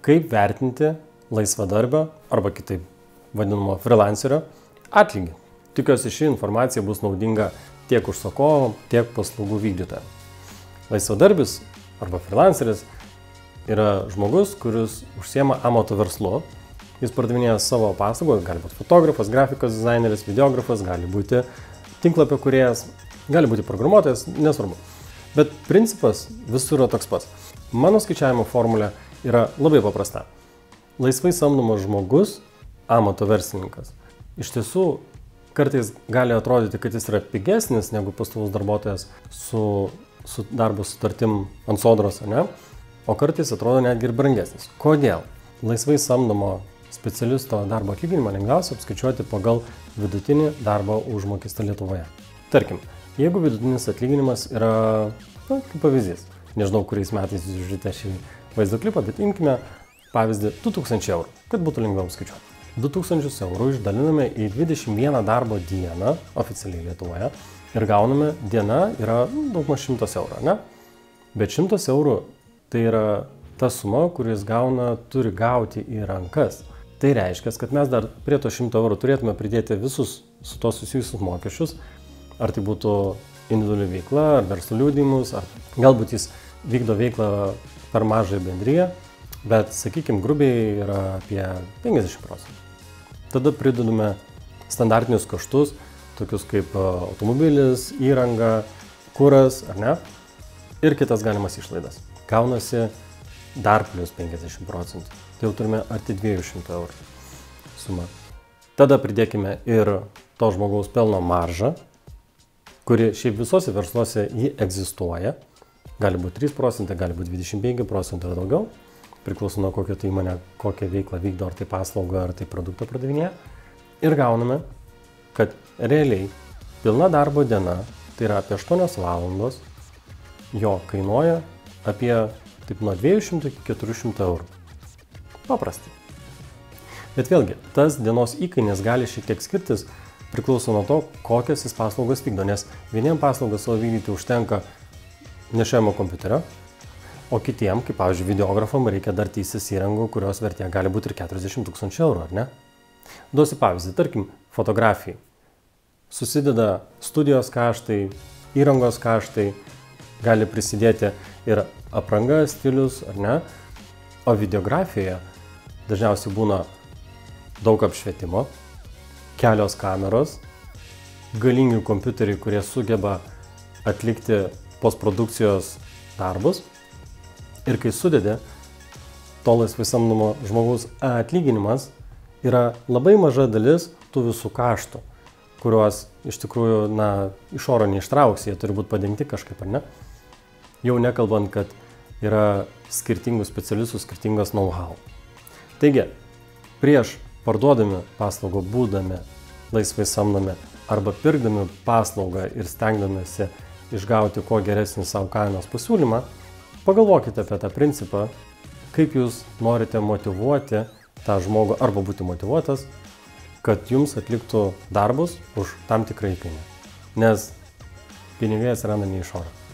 Kaip vertinti laisvadarbio arba kitaip vadinamo freelancerio atlygį. Tikiuosi ši informacija bus naudinga tiek užsakovam, tiek paslaugų vykdytojam. Laisvadarbis arba freelanceris yra žmogus, kuris užsiema amato verslu. Jis pardavinėja savo paslaugą, gali būti fotografas, grafikos dizaineris, videografas, gali būti tinklapio kūrėjas, gali būti programuotojas, nesvarbu. Bet principas visur yra toks pats. Mano skaičiavimo formulė yra labai paprasta. Laisvai samdomas žmogus, amato verslininkas, iš tiesų kartais gali atrodyti, kad jis yra pigesnis negu pastovus darbuotojas su darbo sutartim ant sodros, ne? O kartais atrodo netgi ir brangesnis. Kodėl? Laisvai samdomo specialisto darbo atlyginimą lengviausia apskaičiuoti pagal vidutinį darbo užmokestį Lietuvoje. Tarkim, jeigu vidutinis atlyginimas yra, kaip pavyzdys, nežinau, kuriais metais jūs žiūrite šį vaizdo klipą, bet imkime pavyzdį 2000 eurų, kad būtų lengviau skaičiuoti. 2000 eurų išdaliname į 21 darbo dieną oficialiai Lietuvoje ir gauname, diena yra daugmaž 100 eurų, ne? Bet 100 eurų tai yra ta suma, kuris turi gauti į rankas. Tai reiškia, kad mes dar prie to 100 eurų turėtume pridėti visus su to susijusius mokesčius, ar tai būtų individuali veikla, ar verslo liudijimus, ar galbūt jis vykdo veiklą per mažą bendriją, bet, sakykime, grubiai yra apie 50%. Tada pridedame standartinius kaštus, tokius kaip automobilis, įranga, kuras, ar ne, ir kitas galimas išlaidas. Gaunasi dar plus 50%. Tai jau turime arti 200 eurų sumą. Tada pridėkime ir to žmogaus pelno maržą, kuri šiaip visose versluose jį egzistuoja. Gali būti 3%, gali būti 25% ar daugiau. Priklauso nuo kokio tai įmonė, kokią veiklą vykdo, ar tai paslaugą, ar tai produktą pardavinėja. Ir gauname, kad realiai pilna darbo diena, tai yra apie 8 valandos, jo kainuoja apie nuo 200 iki 400 eurų. Paprastai. Bet vėlgi, tas dienos įkainis gali šiek tiek skirtis, priklauso nuo to, kokias jis paslaugas vykdo, nes vieniem paslaugas savo vykdyti užtenka nešiojamo kompiuterio, o kitiem, kaip pavyzdžiui, videografam reikia dar teisis įrangų, kurios vertė gali būti ir 40 000 eurų, ar ne? Duosiu pavyzdį, tarkim, fotografijai. Susideda studijos kaštai, įrangos kaštai, gali prisidėti ir apranga, stilius, ar ne? O videografijoje dažniausiai būna daug apšvietimo, kelios kameros, galingi kompiuteriai, kurie sugeba atlikti postprodukcijos darbus. Ir kai sudedi, to laisvai samdomo žmogaus atlyginimas yra labai maža dalis tų visų kaštų, kuriuos iš tikrųjų, iš oro neištrauksi, jie turi būti padengti kažkaip, ar ne? Jau nekalbant, kad yra skirtingų specialistų, skirtingas know-how. Taigi, prieš parduodami paslaugą, būdami laisvai samdomi arba pirkdami paslaugą ir stengdamėsi išgauti kuo geresnį savo kainos pasiūlymą, pagalvokite apie tą principą, kaip jūs norite motyvuoti tą žmogų arba būti motyvuotas, kad jums atliktų darbus už tam tikrą įkainį. Nes pinigai atsiranda ne iš oro.